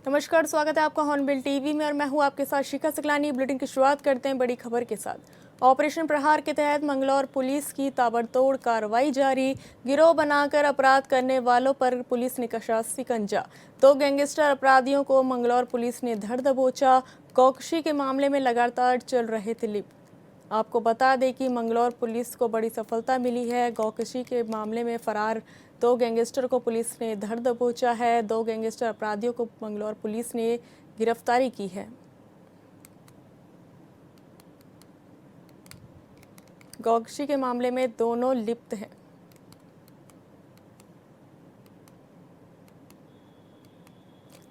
नमस्कार, स्वागत है आपका हॉर्नबिल टीवी में और मैं हूं आपके साथ शिखा सकलानी। बुलेटिन की शुरुआत करते हैं बड़ी खबर के साथ। ऑपरेशन प्रहार के तहत मंगलौर पुलिस की ताबड़तोड़ कार्रवाई जारी। गिरोह बनाकर अपराध करने वालों पर पुलिस ने कसा शिकंजा। 2 गैंगस्टर अपराधियों को मंगलौर पुलिस ने धर दबोचा। गौकशी के मामले में लगातार चल रहे थे लिप्त। आपको बता दें कि मंगलौर पुलिस को बड़ी सफलता मिली है। गौकशी के मामले में फरार 2 गैंगस्टर को पुलिस ने धर दबोचा है। 2 गैंगस्टर अपराधियों को मंगलौर पुलिस ने गिरफ्तारी की है। गौकशी के मामले में दोनों लिप्त हैं।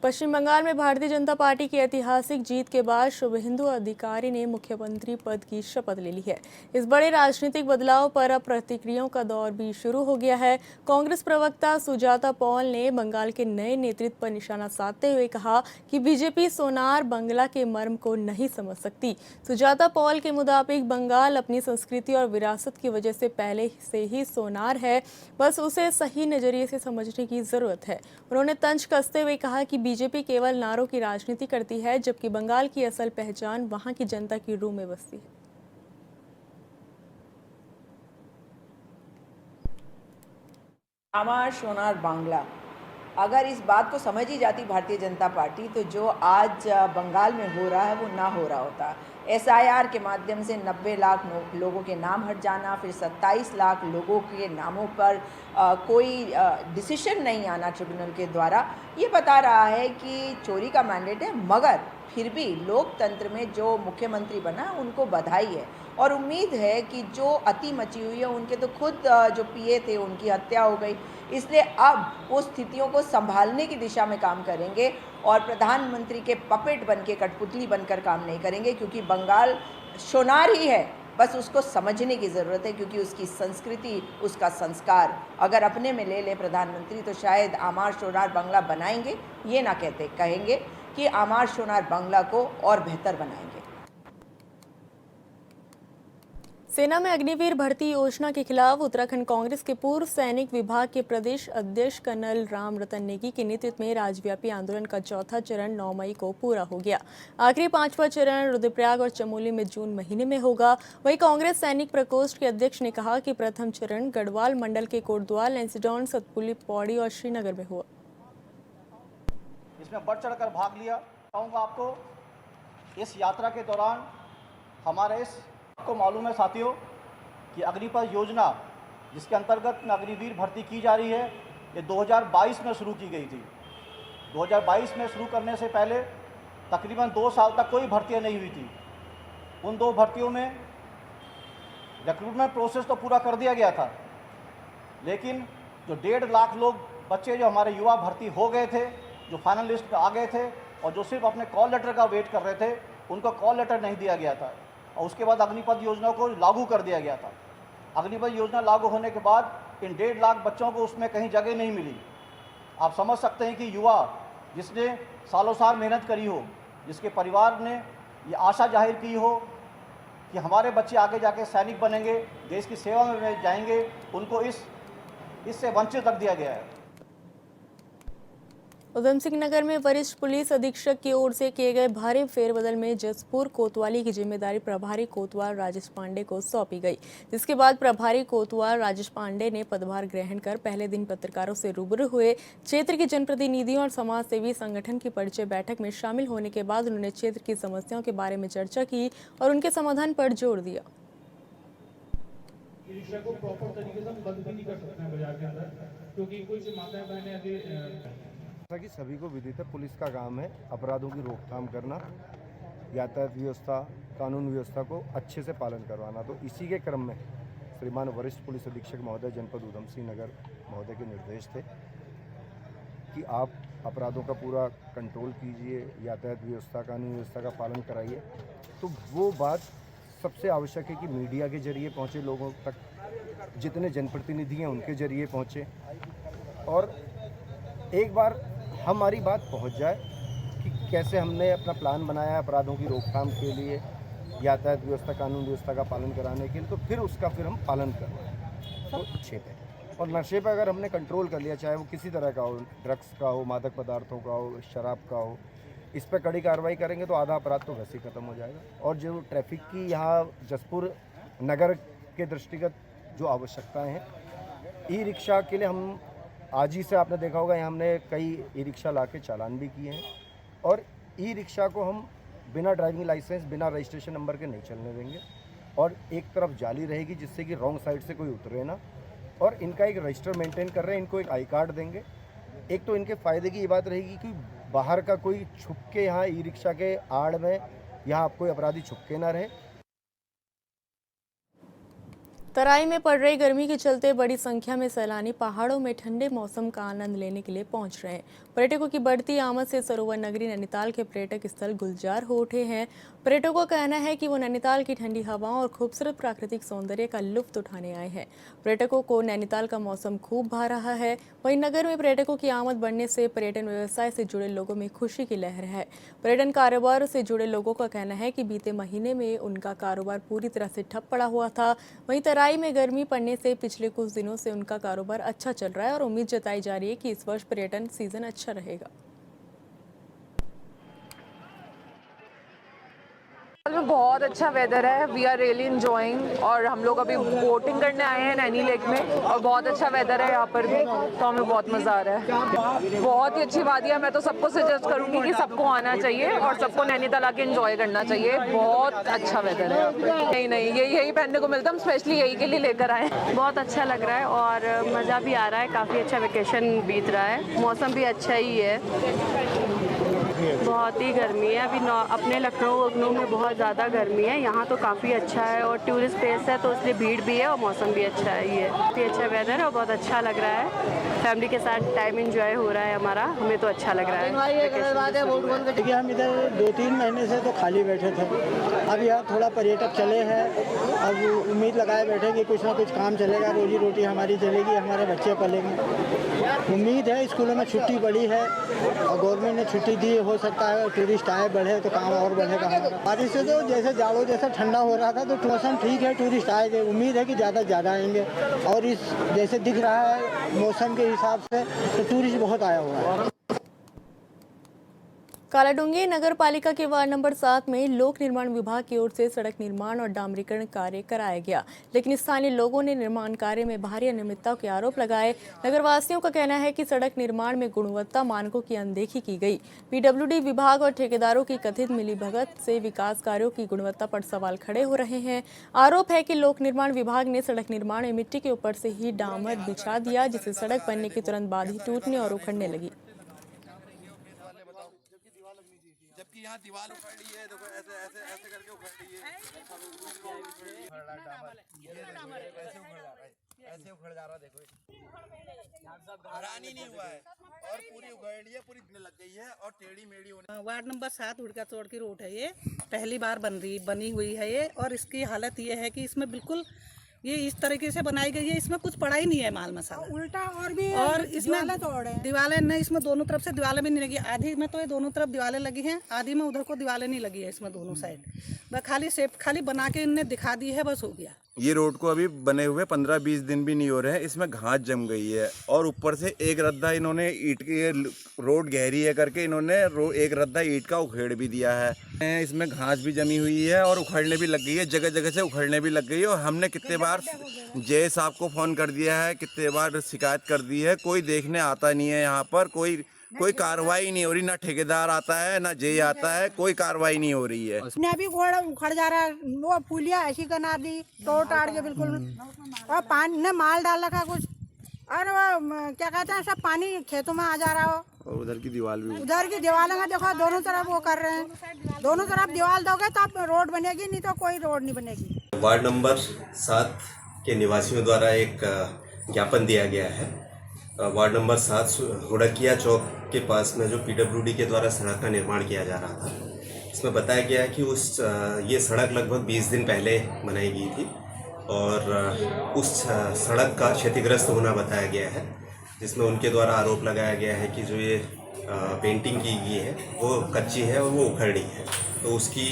पश्चिम बंगाल में भारतीय जनता पार्टी की ऐतिहासिक जीत के बाद शुभेंदु अधिकारी ने मुख्यमंत्री पद की शपथ ले ली है। इस बड़े राजनीतिक बदलाव पर अब प्रतिक्रियाओं का दौर भी शुरू हो गया है। कांग्रेस प्रवक्ता सुजाता पॉल ने बंगाल के नए नेतृत्व पर निशाना साधते हुए कहा कि बीजेपी सोनार बांग्ला के मर्म को नहीं समझ सकती। सुजाता पॉल के मुताबिक बंगाल अपनी संस्कृति और विरासत की वजह से पहले से ही सोनार है, बस उसे सही नजरिए से समझने की जरूरत है। उन्होंने तंज कसते हुए कहा कि बीजेपी केवल नारों की राजनीति करती है, जबकि बंगाल की असल पहचान वहां की जनता की रूह में बसती है। आमार सोनार बांग्ला, अगर इस बात को समझ ही जाती भारतीय जनता पार्टी तो जो आज बंगाल में हो रहा है वो ना हो रहा होता। एसआईआर के माध्यम से 90 लाख लोगों के नाम हट जाना, फिर 27 लाख लोगों के नामों पर कोई डिसीजन नहीं आना ट्रिब्यूनल के द्वारा, ये बता रहा है कि चोरी का मैंडेट है। मगर फिर भी लोकतंत्र में जो मुख्यमंत्री बना उनको बधाई है और उम्मीद है कि जो अति मची हुई है, उनके तो खुद जो पीए थे उनकी हत्या हो गई, इसलिए अब वो स्थितियों को संभालने की दिशा में काम करेंगे और प्रधानमंत्री के पपेट बन के, कठपुतली बनकर काम नहीं करेंगे, क्योंकि बंगाल सोनार ही है, बस उसको समझने की ज़रूरत है। क्योंकि उसकी संस्कृति, उसका संस्कार अगर अपने में ले ले प्रधानमंत्री तो शायद आमार सोनार बांग्ला बनाएंगे, ये ना कहेंगे कि आमार सोनार बांग्ला को और बेहतर बनाएंगे। सेना में अग्निवीर भर्ती योजना के खिलाफ उत्तराखंड कांग्रेस के पूर्व सैनिक विभाग के प्रदेश अध्यक्ष कर्नल राम रतन नेगी के नेतृत्व में राज्यव्यापी आंदोलन का चौथा चरण 9 मई को पूरा हो गया। आखिरी 5वां चरण रुद्रप्रयाग और चमोली में जून महीने में होगा। वहीं कांग्रेस सैनिक प्रकोष्ठ के अध्यक्ष ने कहा कि प्रथम चरण गढ़वाल मंडल के कोटद्वार, लैंसडौन, सतपुली, पौड़ी और श्रीनगर में हुआ। इसमें बढ़ चढ़कर भाग लिया। कहूँगा आपको इस यात्रा के दौरान हमारे आपको मालूम है साथियों कि अग्निपथ योजना जिसके अंतर्गत अग्निवीर भर्ती की जा रही है, ये 2022 में शुरू की गई थी। 2022 में शुरू करने से पहले तकरीबन 2 साल तक कोई भर्तियां नहीं हुई थी। उन 2 भर्तियों में रिक्रूटमेंट प्रोसेस तो पूरा कर दिया गया था, लेकिन जो 1.5 लाख लोग बच्चे जो हमारे युवा भर्ती हो गए थे, जो फाइनल लिस्ट पे आ गए थे और जो सिर्फ अपने कॉल लेटर का वेट कर रहे थे, उनको कॉल लेटर नहीं दिया गया था और उसके बाद अग्निपथ योजना को लागू कर दिया गया था। अग्निपथ योजना लागू होने के बाद इन 1.5 लाख बच्चों को उसमें कहीं जगह नहीं मिली। आप समझ सकते हैं कि युवा जिसने सालों साल मेहनत करी हो, जिसके परिवार ने ये आशा जाहिर की हो कि हमारे बच्चे आगे जाके सैनिक बनेंगे, देश की सेवा में जाएंगे, उनको इससे वंचित रख दिया गया है। उधम सिंह नगर में वरिष्ठ पुलिस अधीक्षक की ओर से किए गए भारी फेरबदल में जसपुर कोतवाली की जिम्मेदारी प्रभारी कोतवाल राजेश पांडे को सौंपी गई, जिसके बाद प्रभारी कोतवाल राजेश पांडे ने पदभार ग्रहण कर पहले दिन पत्रकारों से रूबरू हुए। क्षेत्र के जनप्रतिनिधियों और समाज सेवी संगठन की परिचय बैठक में शामिल होने के बाद उन्होंने क्षेत्र की समस्याओं के बारे में चर्चा की और उनके समाधान पर जोर दिया। को प्रॉपर तरीके से हम बंद भी नहीं कर सकते हैं बाजार के अंदर, क्योंकि कुछ माताएं बहनें जैसा कि सभी को विदित है, पुलिस का काम है अपराधों की रोकथाम करना, यातायात व्यवस्था, कानून व्यवस्था को अच्छे से पालन करवाना। तो इसी के क्रम में श्रीमान वरिष्ठ पुलिस अधीक्षक महोदय जनपद उधम सिंह नगर महोदय के निर्देश थे कि आप अपराधों का पूरा कंट्रोल कीजिए, यातायात व्यवस्था, कानून व्यवस्था का पालन कराइए। तो वो बात सबसे आवश्यक है कि मीडिया के जरिए पहुँचे लोगों तक, जितने जनप्रतिनिधि हैं उनके जरिए पहुँचे और एक बार हमारी बात पहुंच जाए कि कैसे हमने अपना प्लान बनाया है अपराधों की रोकथाम के लिए, यातायात व्यवस्था, कानून व्यवस्था का पालन कराने के लिए, तो फिर उसका हम पालन कर रहे हैं। तो क्षेत्र है और नशे पर अगर हमने कंट्रोल कर लिया, चाहे वो किसी तरह का हो, ड्रग्स का हो, मादक पदार्थों का हो, शराब का हो, इस पर कड़ी कार्रवाई करेंगे तो आधा अपराध तो वैसे ही खत्म हो जाएगा। और जो ट्रैफिक की यहाँ जसपुर नगर के दृष्टिगत जो आवश्यकताएं हैं, ई रिक्शा के लिए हम आज ही से, आपने देखा होगा, यहाँ हमने कई ई रिक्शा ला के चालान भी किए हैं। और ई रिक्शा को हम बिना ड्राइविंग लाइसेंस, बिना रजिस्ट्रेशन नंबर के नहीं चलने देंगे। और एक तरफ जाली रहेगी जिससे कि रॉन्ग साइड से कोई उतरे ना। और इनका एक रजिस्टर मेंटेन कर रहे हैं, इनको एक आई कार्ड देंगे। एक तो इनके फ़ायदे की ये बात रहेगी कि बाहर का कोई छुप के यहाँ ई रिक्शा के आड़ में यहाँ कोई अपराधी छुप के ना रहे। तराई में पड़ रही गर्मी के चलते बड़ी संख्या में सैलानी पहाड़ों में ठंडे मौसम का आनंद लेने के लिए पहुंच रहे हैं। पर्यटकों की बढ़ती आमद से सरोवर नगरी नैनीताल के पर्यटक स्थल गुलजार हो उठे हैं। पर्यटकों का कहना है कि वो नैनीताल की ठंडी हवाओं और खूबसूरत प्राकृतिक सौंदर्य का लुत्फ उठाने आए हैं। पर्यटकों को नैनीताल का मौसम खूब भा रहा है। वहीं नगर में पर्यटकों की आमद बढ़ने से पर्यटन व्यवसाय से जुड़े लोगों में खुशी की लहर है। पर्यटन कारोबार से जुड़े लोगों का कहना है कि बीते महीने में उनका कारोबार पूरी तरह से ठप पड़ा हुआ था। वहीं तराई में गर्मी पड़ने से पिछले कुछ दिनों से उनका कारोबार अच्छा चल रहा है और उम्मीद जताई जा रही है कि इस वर्ष पर्यटन सीजन अच्छा रहेगा। में बहुत अच्छा वेदर है, वी आर रियली इंजॉइंग। और हम लोग अभी बोटिंग करने आए हैं नैनी लेक में और बहुत अच्छा वेदर है यहाँ पर भी, तो हमें बहुत मज़ा आ रहा है। बहुत ही अच्छी वादियाँ, मैं तो सबको सजेस्ट करूँगी कि सबको आना चाहिए और सबको नैनीताल आके एंजॉय करना चाहिए। बहुत अच्छा वेदर है। नहीं यही पहनने को मिलता है, हम स्पेशली यही के लिए लेकर आए। बहुत अच्छा लग रहा है और मज़ा भी आ रहा है, काफ़ी अच्छा वेकेशन बीत रहा है, मौसम भी अच्छा ही है। बहुत ही गर्मी है अभी अपने लखनऊ में बहुत ज़्यादा गर्मी है, यहाँ तो काफ़ी अच्छा है और टूरिस्ट प्लेस है तो इसलिए भीड़ भी है और मौसम भी अच्छा ही है। काफ़ी अच्छा वेदर है और बहुत अच्छा लग रहा है, फैमिली के साथ टाइम एंजॉय हो रहा है हमारा, हमें तो अच्छा लग रहा है। देखिए हम इधर 2-3 महीने से तो खाली बैठे थे, अब यहाँ थोड़ा पर्यटक चले हैं, अब उम्मीद लगाए बैठे कि कुछ ना कुछ काम चलेगा, रोजी रोटी हमारी चलेगी, हमारे बच्चे पलेंगे। उम्मीद है स्कूलों में छुट्टी पड़ी है और गवर्नमेंट ने छुट्टी दी, हो सकता है टूरिस्ट आए बढ़े तो काम और बढ़ेगा हमारा। बारिश से तो जैसे जाड़ों जैसा ठंडा हो रहा था तो मौसम ठीक है, टूरिस्ट आए थे, उम्मीद है कि ज़्यादा से ज़्यादा आएंगे और इस जैसे दिख रहा है मौसम के हिसाब से तो टूरिस्ट बहुत आया हुआ है। कालाडूंगी नगर पालिका के वार्ड नंबर 7 में लोक निर्माण विभाग की ओर से सड़क निर्माण और डामरीकरण कार्य कराया गया, लेकिन स्थानीय लोगों ने निर्माण कार्य में भारी अनियमितता के आरोप लगाए। नगरवासियों का कहना है कि सड़क निर्माण में गुणवत्ता मानकों की अनदेखी की गई। पीडब्ल्यूडी विभाग और ठेकेदारों की कथित मिलीभगत से विकास कार्यों की गुणवत्ता पर सवाल खड़े हो रहे हैं। आरोप है कि लोक निर्माण विभाग ने सड़क निर्माण में मिट्टी के ऊपर से ही डामर बिछा दिया, जिससे सड़क बनने के तुरंत बाद ही टूटने और उखड़ने लगी। जबकि यहाँ दीवार उखड़ रही है, देखो ऐसे करके उखड़ रही है, ऐसे उखड़ जा रहा है, देखो हरानी नहीं हुआ है और पूरी उखड़ रही है, पूरी लग गई है और टेढ़ी मेढ़ी होने। वार्ड नंबर 7 हुड़का चौड़ की रोड है, ये पहली बार बनी हुई है ये, और इसकी हालत ये है कि इसमें बिल्कुल ये इस तरीके से बनाई गई है, इसमें कुछ पड़ा ही नहीं है माल मसाला उल्टा, और इसमें दीवारें नहीं, इसमें दोनों तरफ से दीवारें भी नहीं लगी, आधी में तो ये दोनों तरफ दीवारें लगी हैं, आधी में उधर को दीवारें नहीं लगी है इसमें दोनों साइड, बस खाली बना के इनने दिखा दी है, बस हो गया। ये रोड को अभी बने हुए 15-20 दिन भी नहीं हो रहे हैं, इसमें घास जम गई है और ऊपर से एक रद्दा इन्होंने ईंट की, रोड गहरी है करके इन्होंने एक रद्दा ईंट का उखेड़ भी दिया है। इसमें घास भी जमी हुई है और उखड़ने भी लग गई है, जगह जगह से उखड़ने भी लग गई है। और हमने कितने बार जे साहब को फ़ोन कर दिया है, कितने बार शिकायत कर दी है, कोई देखने आता नहीं है यहाँ पर, कोई कार्रवाई नहीं हो रही, ना ठेकेदार आता है ना जे आता है, कोई कार्रवाई नहीं हो रही है। अभी घोड़ा उखड़ जा रहा है, वो पुलिया ऐसी बना दी तोड़ ताड़ के बिल्कुल, और पानी ने माल डाल रखा कुछ, और वो क्या कहते हैं सब पानी खेतों में आ जा रहा हो, और उधर की दीवार में देखो दोनों तरफ वो कर रहे हैं, दोनों तरफ दीवार दोगे तब रोड बनेगी, नहीं तो कोई रोड नहीं बनेगी। वार्ड नंबर 7 के निवासियों द्वारा एक ज्ञापन दिया गया है। वार्ड नंबर 7 हुड़किया चौक के पास में जो पीडब्ल्यूडी के द्वारा सड़क का निर्माण किया जा रहा था, इसमें बताया गया है कि ये सड़क लगभग 20 दिन पहले बनाई गई थी और उस सड़क का क्षतिग्रस्त होना बताया गया है, जिसमें उनके द्वारा आरोप लगाया गया है कि जो ये पेंटिंग की गई है वो कच्ची है और वो उखड़ रही है। तो उसकी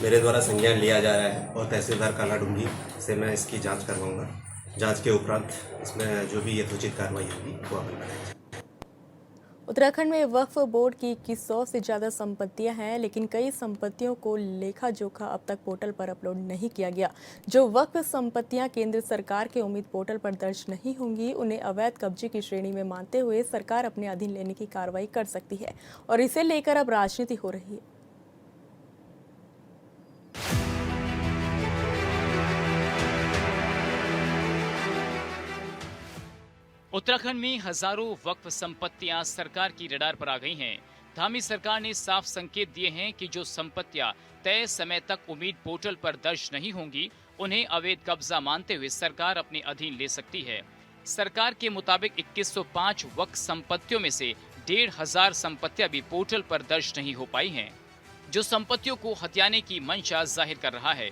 मेरे द्वारा संज्ञान लिया जा रहा है और तहसीलदार कालाडूंगी से मैं इसकी जांच करवाऊंगा जांच के उपरांत इसमें जो भी यथोचित कार्रवाई होगी वो अमल में लाएगी। उत्तराखंड में वक्फ बोर्ड की 2100 से ज़्यादा संपत्तियां हैं, लेकिन कई संपत्तियों को लेखा जोखा अब तक पोर्टल पर अपलोड नहीं किया गया। जो वक्फ संपत्तियां केंद्र सरकार के उम्मीद पोर्टल पर दर्ज नहीं होंगी, उन्हें अवैध कब्जे की श्रेणी में मानते हुए सरकार अपने अधीन लेने की कार्रवाई कर सकती है और इसे लेकर अब राजनीति हो रही है। उत्तराखंड में हजारों वक्फ संपत्तियां सरकार की रडार पर आ गई हैं। धामी सरकार ने साफ संकेत दिए हैं कि जो संपत्तियां तय समय तक उम्मीद पोर्टल पर दर्ज नहीं होंगी, उन्हें अवैध कब्जा मानते हुए सरकार अपने अधीन ले सकती है। सरकार के मुताबिक 2105 वक्फ संपत्तियों में से 1500 संपत्तियां भी पोर्टल पर दर्ज नहीं हो पाई हैं, जो संपत्तियों को हथियाने की मंशा जाहिर कर रहा है।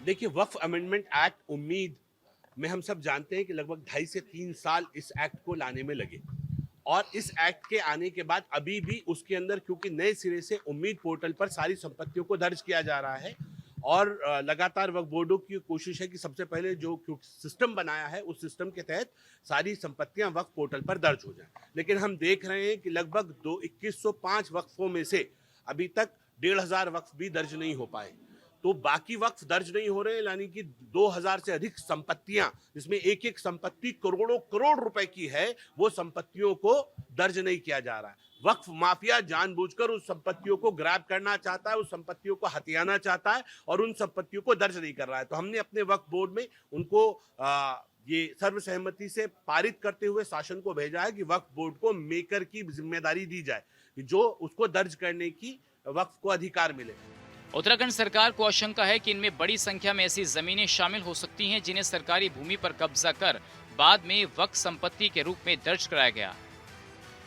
देखिए, वक्फ अमेंडमेंट एक्ट उम्मीद में हम सब जानते हैं कि लगभग 2.5 से 3 साल इस एक्ट को लाने में लगे और इस एक्ट के आने के बाद अभी भी उसके अंदर क्योंकि नए सिरे से उम्मीद पोर्टल पर सारी संपत्तियों को दर्ज किया जा रहा है और लगातार वक्फ बोर्डों की कोशिश है कि सबसे पहले जो सिस्टम बनाया है उस सिस्टम के तहत सारी संपत्तियां वक्फ पोर्टल पर दर्ज हो जाएं। लेकिन हम देख रहे हैं कि लगभग 2105 वक्फों में से अभी तक 1500 वक्फ भी दर्ज नहीं हो पाए, तो बाकी वक्फ दर्ज नहीं हो रहे हैं, यानी कि 2000 से अधिक संपत्तियां, जिसमें एक एक संपत्ति करोड़ों करोड़ रुपए की है, वो संपत्तियों को दर्ज नहीं किया जा रहा है। वक्फ माफिया जानबूझकर उस संपत्तियों को ग्रैब करना चाहता है, उस संपत्तियों को हथियाना चाहता है और उन संपत्तियों को दर्ज नहीं कर रहा है। तो हमने अपने वक्फ बोर्ड में उनको ये सर्वसहमति से पारित करते हुए शासन को भेजा है कि वक्फ बोर्ड को मेकर की जिम्मेदारी दी जाए, जो उसको दर्ज करने की वक्फ को अधिकार मिले। उत्तराखंड सरकार को आशंका है कि इनमें बड़ी संख्या में ऐसी जमीनें शामिल हो सकती हैं जिन्हें सरकारी भूमि पर कब्जा कर बाद में वक्फ संपत्ति के रूप में दर्ज कराया गया।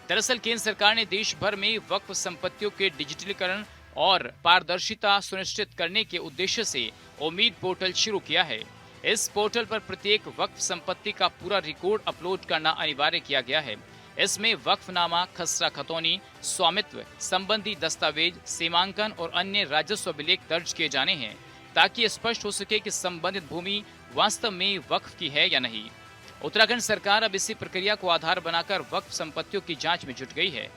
दरअसल केंद्र सरकार ने देश भर में वक्फ संपत्तियों के डिजिटलीकरण और पारदर्शिता सुनिश्चित करने के उद्देश्य से उम्मीद पोर्टल शुरू किया है। इस पोर्टल पर प्रत्येक वक्फ संपत्ति का पूरा रिकॉर्ड अपलोड करना अनिवार्य किया गया है। इसमें वक्फनामा, खसरा खतौनी, स्वामित्व संबंधी दस्तावेज, सीमांकन और अन्य राजस्व अभिलेख दर्ज किए जाने हैं ताकि स्पष्ट हो सके कि संबंधित भूमि वास्तव में वक्फ की है या नहीं। उत्तराखंड सरकार अब इसी प्रक्रिया को आधार बनाकर वक्फ संपत्तियों की जांच में जुट गई है।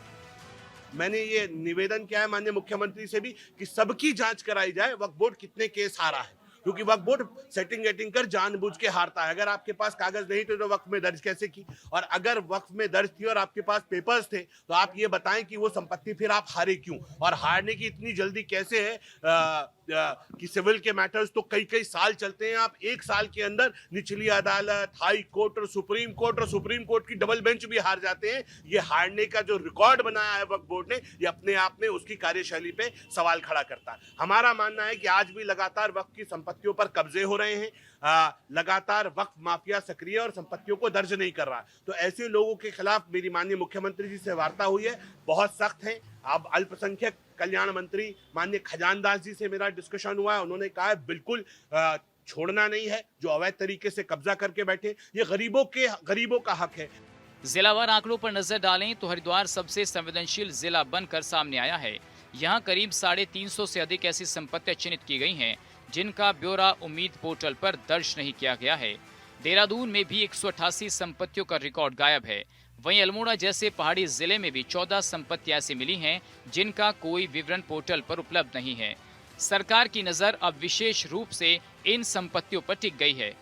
मैंने ये निवेदन किया है माननीय मुख्यमंत्री से भी कि सबकी जांच कराई जाए, वक्फ बोर्ड कितने केस हारा है, क्योंकि वक्फ बोर्ड सेटिंग वेटिंग कर जानबूझ के हारता है। अगर आपके पास कागज नहीं थे तो वक्फ में दर्ज कैसे की, और अगर वक्फ में दर्ज थी और आपके पास पेपर्स थे तो आप ये बताएं कि वो संपत्ति फिर आप हारे क्यों, और हारने की इतनी जल्दी कैसे है कि सिविल के मैटर्स तो कई कई साल चलते हैं। आप एक साल के अंदर निचली अदालत, हाई कोर्ट और सुप्रीम कोर्ट की डबल बेंच भी हार जाते हैं। ये हारने का जो रिकॉर्ड बनाया है वक्फ बोर्ड ने, ये अपने आप में उसकी कार्यशैली पे सवाल खड़ा करता है। हमारा मानना है कि आज भी लगातार वक्फ की संपत्तियों पर कब्जे हो रहे हैं, लगातार वक्फ माफिया सक्रिय और संपत्तियों को दर्ज नहीं कर रहा है। तो ऐसे लोगों के खिलाफ मेरी माननीय मुख्यमंत्री जी से वार्ता हुई है, बहुत सख्त है। अब अल्पसंख्यक कल्याण मंत्री माननीय खजानदास जी से मेरा डिस्कशन हुआ है, उन्होंने कहा है बिल्कुल छोड़ना नहीं है जो अवैध तरीके से कब्जा करके बैठे, ये गरीबों का हक है। जिलावार आंकड़ों पर नजर डालें तो हरिद्वार सबसे संवेदनशील जिला बनकर सामने आया है। यहाँ करीब 350 से अधिक ऐसी संपत्तियां चिन्हित की गई हैं जिनका ब्यौरा उम्मीद पोर्टल पर दर्ज नहीं किया गया है। देहरादून में भी 188 संपत्तियों का रिकॉर्ड गायब है। वहीं अल्मोड़ा जैसे पहाड़ी जिले में भी 14 संपत्तियां ऐसी मिली हैं जिनका कोई विवरण पोर्टल पर उपलब्ध नहीं है। सरकार की नजर अब विशेष रूप से इन संपत्तियों पर टिक गई है।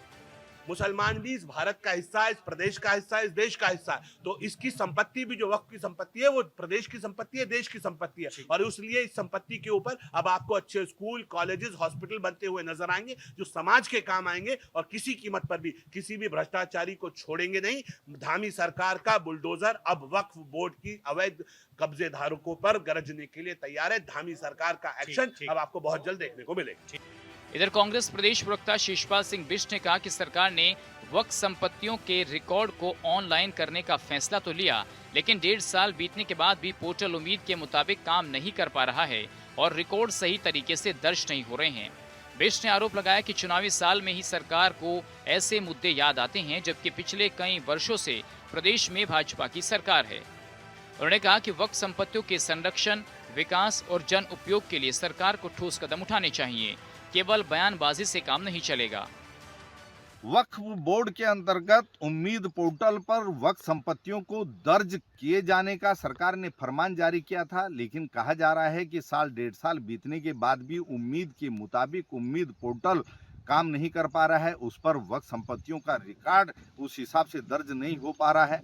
मुसलमान भी इस भारत का हिस्सा है, इस प्रदेश का हिस्सा है, इस देश का हिस्सा है, तो इसकी संपत्ति भी जो वक्फ की संपत्ति है वो प्रदेश की संपत्ति है, देश की संपत्ति है, और इसलिए इस संपत्ति के ऊपर अब आपको अच्छे स्कूल, कॉलेजेस, हॉस्पिटल बनते हुए नजर आएंगे जो समाज के काम आएंगे, और किसी कीमत पर भी किसी भी भ्रष्टाचारी को छोड़ेंगे नहीं। धामी सरकार का बुलडोजर अब वक्फ बोर्ड की अवैध कब्जेधारकों पर गरजने के लिए तैयार है। धामी सरकार का एक्शन अब आपको बहुत जल्द देखने को मिलेगा। इधर कांग्रेस प्रदेश प्रवक्ता शिषपाल सिंह बिष्ट ने कहा कि सरकार ने वक्फ संपत्तियों के रिकॉर्ड को ऑनलाइन करने का फैसला तो लिया, लेकिन 1.5 साल बीतने के बाद भी पोर्टल उम्मीद के मुताबिक काम नहीं कर पा रहा है और रिकॉर्ड सही तरीके से दर्ज नहीं हो रहे हैं। बिष्ट ने आरोप लगाया कि चुनावी साल में ही सरकार को ऐसे मुद्दे याद आते हैं, जबकि पिछले कई वर्षों से प्रदेश में भाजपा की सरकार है। उन्होंने कहा कि वक्फ संपत्तियों के संरक्षण, विकास और जन उपयोग के लिए सरकार को ठोस कदम उठाने चाहिए। केवल बयानबाजी से काम नहीं चलेगा। वक्फ बोर्ड के अंतर्गत उम्मीद पोर्टल पर वक्फ संपत्तियों को दर्ज किए जाने का सरकार ने फरमान जारी किया था, लेकिन कहा जा रहा है कि साल 1.5 साल बीतने के बाद भी उम्मीद के मुताबिक उम्मीद पोर्टल काम नहीं कर पा रहा है। उस पर वक्फ संपत्तियों का रिकॉर्ड उस हिसाब से दर्ज नहीं हो पा रहा है।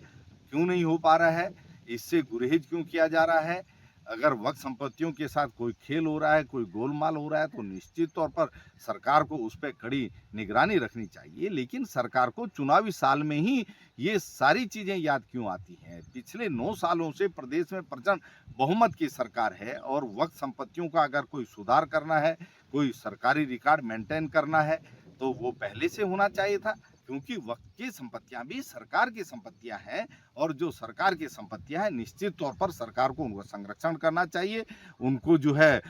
क्यों नहीं हो पा रहा है, इससे गुरेज क्यों किया जा रहा है? अगर वक्फ संपत्तियों के साथ कोई खेल हो रहा है, कोई गोलमाल हो रहा है, तो निश्चित तौर पर सरकार को उस पर कड़ी निगरानी रखनी चाहिए। लेकिन सरकार को चुनावी साल में ही ये सारी चीज़ें याद क्यों आती हैं? पिछले 9 सालों से प्रदेश में प्रचंड बहुमत की सरकार है और वक्फ संपत्तियों का अगर कोई सुधार करना है, कोई सरकारी रिकॉर्ड मेंटेन करना है, तो वो पहले से होना चाहिए था, क्योंकि वक्फ की संपत्तियां भी सरकार की संपत्तियां हैं और जो सरकार की संपत्तियां हैं निश्चित तौर पर सरकार को उनका संरक्षण करना चाहिए, उनको जो है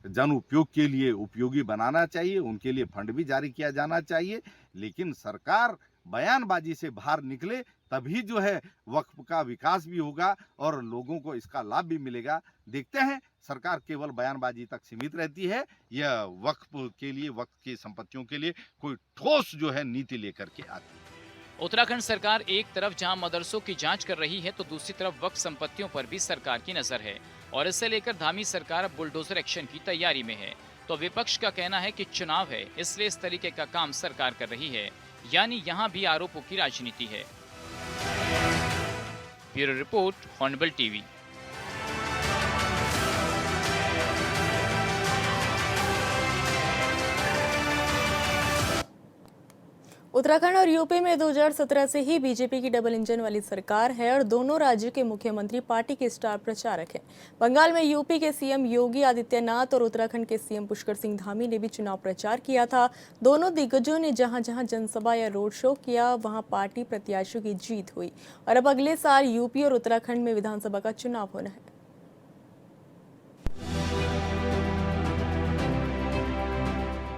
जन उपयोग के लिए उपयोगी बनाना चाहिए, उनके लिए फंड भी जारी किया जाना चाहिए। लेकिन सरकार बयानबाजी से बाहर निकले तभी जो है वक्फ का विकास भी होगा और लोगों को इसका लाभ भी मिलेगा। देखते हैं, सरकार केवल बयानबाजी तक सीमित रहती है या वक्फ के लिए, वक्फ की संपत्तियों के लिए कोई ठोस जो है नीति लेकर के आती है। उत्तराखंड सरकार एक तरफ जहां मदरसों की जांच कर रही है तो दूसरी तरफ वक्फ संपत्तियों पर भी सरकार की नजर है और इसे लेकर धामी सरकार अब बुलडोजर एक्शन की तैयारी में है। तो विपक्ष का कहना है कि चुनाव है, इसलिए इस तरीके का काम सरकार कर रही है, यानी यहाँ भी आरोपों की राजनीति है। Bureau report, hornbill TV. Uttarakhand और यूपी में 2017 से ही बीजेपी की डबल इंजन वाली सरकार है और दोनों राज्यों के मुख्यमंत्री पार्टी के स्टार प्रचारक हैं। बंगाल में यूपी के सीएम योगी आदित्यनाथ और उत्तराखंड के सीएम पुष्कर सिंह धामी ने भी चुनाव प्रचार किया था। दोनों दिग्गजों ने जहां जहां जनसभा या रोड शो किया, वहां पार्टी प्रत्याशियों की जीत हुई और अब अगले साल यूपी और उत्तराखंड में विधानसभा का चुनाव होना है।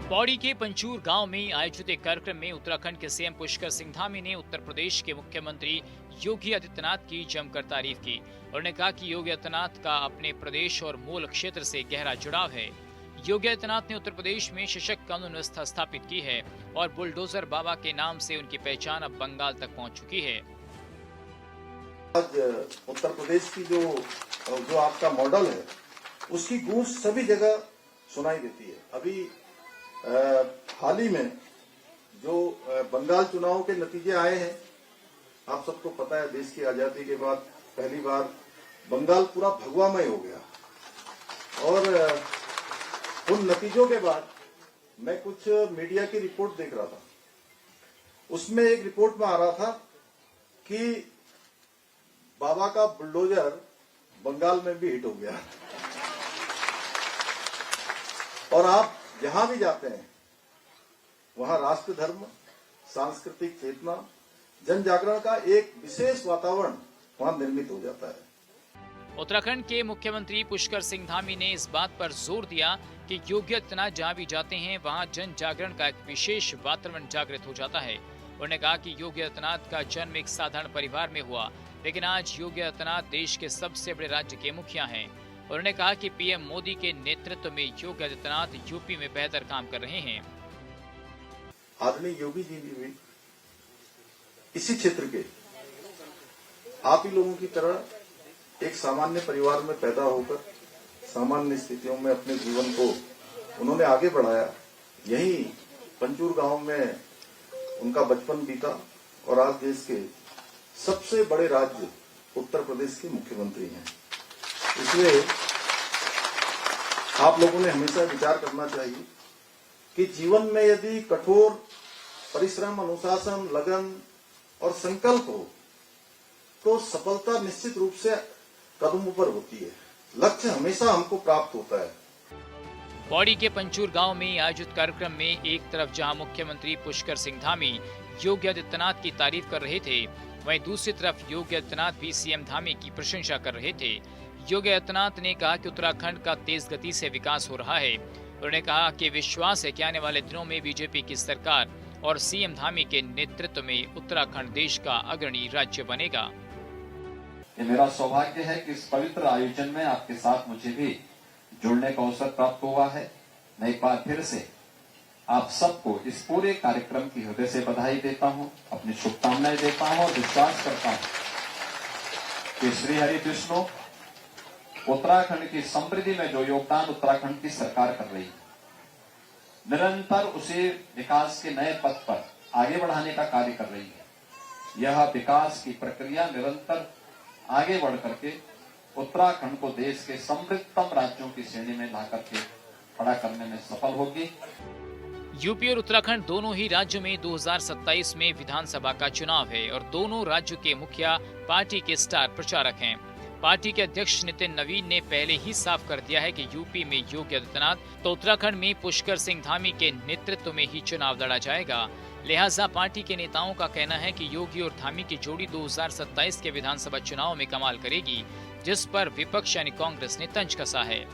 पौड़ी के पंचूर गांव में आयोजित एक कार्यक्रम में उत्तराखंड के सीएम पुष्कर सिंह धामी ने उत्तर प्रदेश के मुख्यमंत्री योगी आदित्यनाथ की जमकर तारीफ की। उन्होंने कहा कि योगी आदित्यनाथ का अपने प्रदेश और मूल क्षेत्र से गहरा जुड़ाव है। योगी आदित्यनाथ ने उत्तर प्रदेश में सशक्त कानून व्यवस्था स्थापित की है और बुलडोजर बाबा के नाम से उनकी पहचान अब बंगाल तक पहुँच चुकी है। आज उत्तर प्रदेश की जो आपका मॉडल है, उसकी गूंज सभी जगह सुनाई देती है। अभी हाल ही में जो बंगाल चुनाव के नतीजे आए हैं, आप सबको पता है, देश की आजादी के बाद पहली बार बंगाल पूरा भगवामय हो गया और उन नतीजों के बाद मैं कुछ मीडिया की रिपोर्ट देख रहा था। उसमें एक रिपोर्ट में आ रहा था कि बाबा का बुलडोजर बंगाल में भी हिट हो गया और आप जहां भी जाते हैं वहां राष्ट्र धर्म, सांस्कृतिक चेतना, जन जागरण का एक विशेष वातावरण वहां निर्मित हो जाता है। उत्तराखंड के मुख्यमंत्री पुष्कर सिंह धामी ने इस बात पर जोर दिया कि योगी आदित्यनाथ जहां भी जाते हैं वहां जन जागरण का एक विशेष वातावरण जागृत हो जाता है। उन्होंने कहा कि योगी आदित्यनाथ का जन्म एक साधारण परिवार में हुआ, लेकिन आज योगी आदित्यनाथ देश के सबसे बड़े राज्य के मुखिया हैं। उन्होंने कहा कि पीएम मोदी के नेतृत्व में योगी आदित्यनाथ यूपी में बेहतर काम कर रहे हैं। आदरणीय योगी जी भी इसी क्षेत्र के आप ही लोगों की तरह एक सामान्य परिवार में पैदा होकर सामान्य स्थितियों में अपने जीवन को उन्होंने आगे बढ़ाया। यही पंचूर गांव में उनका बचपन बीता और आज देश के सबसे बड़े राज्य उत्तर प्रदेश के मुख्यमंत्री हैं। इसलिए आप लोगों ने हमेशा विचार करना चाहिए कि जीवन में यदि कठोर परिश्रम, अनुशासन, लगन और संकल्प हो तो सफलता निश्चित रूप से कदमों पर होती है। लक्ष्य हमेशा हमको प्राप्त होता है। पौड़ी के पंचूर गांव में आयोजित कार्यक्रम में एक तरफ जहां मुख्यमंत्री पुष्कर सिंह धामी योगी आदित्यनाथ की तारीफ कर रहे थे, वहीं दूसरी तरफ योगी आदित्यनाथ भी सीएम धामी की प्रशंसा कर रहे थे। योगी आदित्यनाथ ने कहा कि उत्तराखंड का तेज गति से विकास हो रहा है। उन्होंने कहा कि विश्वास है कि आने वाले दिनों में बीजेपी की सरकार और सीएम धामी के नेतृत्व में उत्तराखंड देश का अग्रणी राज्य बनेगा। ये मेरा सौभाग्य है कि इस पवित्र आयोजन में आपके साथ मुझे भी जुड़ने का अवसर प्राप्त हुआ है। मैं एक बार फिर से आप सबको इस पूरे कार्यक्रम की हृदय से बधाई देता हूं, अपनी शुभकामनाएं देता हूं और विश्वास करता हूं कि श्री हरि विष्णु उत्तराखंड की समृद्धि में जो योगदान उत्तराखंड की सरकार कर रही है, निरंतर उसे विकास के नए पथ पर आगे बढ़ाने का कार्य कर रही है। यह विकास की प्रक्रिया निरंतर आगे बढ़ करके उत्तराखंड को देश के समृद्धतम राज्यों की श्रेणी में ला करके खड़ा करने में सफल होगी। यूपी और उत्तराखंड दोनों ही राज्यों में 2027 में विधानसभा का चुनाव है और दोनों राज्यों के मुखिया पार्टी के स्टार प्रचारक हैं। पार्टी के अध्यक्ष नितिन नवीन ने पहले ही साफ कर दिया है कि यूपी में योगी आदित्यनाथ तो उत्तराखंड में पुष्कर सिंह धामी के नेतृत्व में ही चुनाव लड़ा जाएगा। लिहाजा पार्टी के नेताओं का कहना है कि योगी और धामी की जोड़ी 2027 के विधानसभा चुनाव में कमाल करेगी, जिस पर विपक्ष यानी कांग्रेस ने तंज कसा है।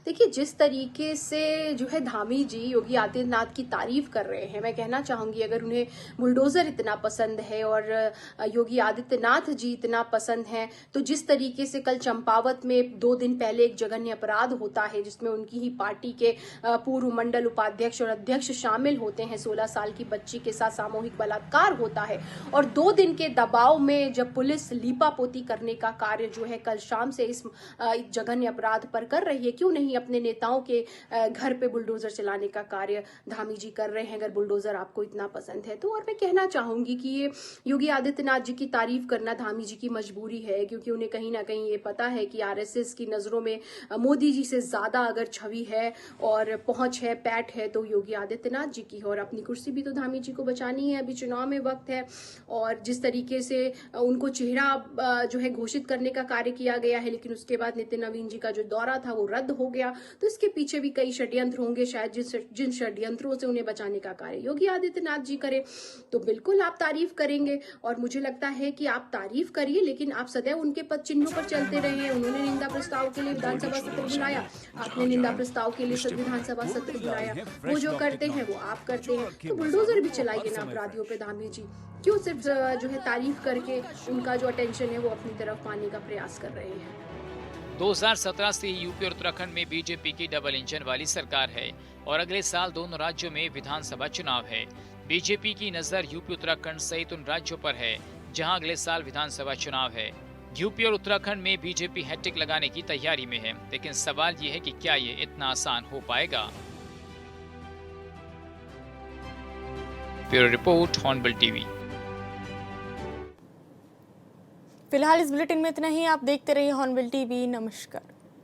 देखिए, जिस तरीके से जो है धामी जी योगी आदित्यनाथ की तारीफ कर रहे हैं, मैं कहना चाहूंगी अगर उन्हें बुलडोजर इतना पसंद है और योगी आदित्यनाथ जी इतना पसंद है, तो जिस तरीके से कल चंपावत में 2 दिन पहले एक जघन्य अपराध होता है जिसमें उनकी ही पार्टी के पूर्व मंडल उपाध्यक्ष और अध्यक्ष शामिल होते हैं, 16 साल की बच्ची के साथ सामूहिक बलात्कार होता है और 2 दिन के दबाव में जब पुलिस लीपापोती करने का कार्य जो है कल शाम से इस जघन्य अपराध पर कर रही है, क्यों नहीं अपने नेताओं के घर पे बुलडोजर चलाने का कार्य धामी जी कर रहे हैं, अगर बुलडोजर आपको इतना पसंद है तो। और मैं कहना चाहूंगी कि ये योगी आदित्यनाथ जी की तारीफ करना धामी जी की मजबूरी है, क्योंकि उन्हें कहीं ना कहीं ये पता है कि आरएसएस की नजरों में मोदी जी से ज्यादा अगर छवि है और पहुंच है, पैठ है, तो योगी आदित्यनाथ जी की। और अपनी कुर्सी भी तो धामी जी को बचानी है, अभी चुनाव में वक्त है। और जिस तरीके से उनको चेहरा जो है घोषित करने का कार्य किया गया है, लेकिन उसके बाद नितिन नवीन जी का जो दौरा था वो रद्द हो गया, तो इसके पीछे भी कई षड्यंत्र होंगे शायद, जिन षड्यंत्रों से उन्हें बचाने का कार्य योगी आदित्यनाथ जी करे तो बिल्कुल आप तारीफ करेंगे। और मुझे लगता है कि आप तारीफ करिए, लेकिन आप सदैव उनके पद चिन्हों पर चलते रहे हैं। उन्होंने निंदा प्रस्ताव के लिए विधानसभा सत्र बुलाया, आपने निंदा प्रस्ताव के लिए विधानसभा सत्र बुलाया, वो जो करते हैं वो आप करते हैं, तो बुलडोजर भी चलाइए ना अपराधियों पे धामी जी। क्यों सिर्फ जो है तारीफ करके उनका जो अटेंशन है वो अपनी तरफ पाने का प्रयास कर रहे हैं। 2017 से यूपी और उत्तराखंड में बीजेपी की डबल इंजन वाली सरकार है और अगले साल दोनों राज्यों में विधानसभा चुनाव है। बीजेपी की नजर यूपी उत्तराखंड सहित उन राज्यों पर है जहां अगले साल विधानसभा चुनाव है। यूपी और उत्तराखंड में बीजेपी हैट्रिक लगाने की तैयारी में है, लेकिन सवाल ये है कि क्या ये इतना आसान हो पाएगा। Bureau report, hornbill TV. फिलहाल इस बुलेटिन में इतना ही। आप देखते रहिए हॉर्नबिल टीवी। नमस्कार।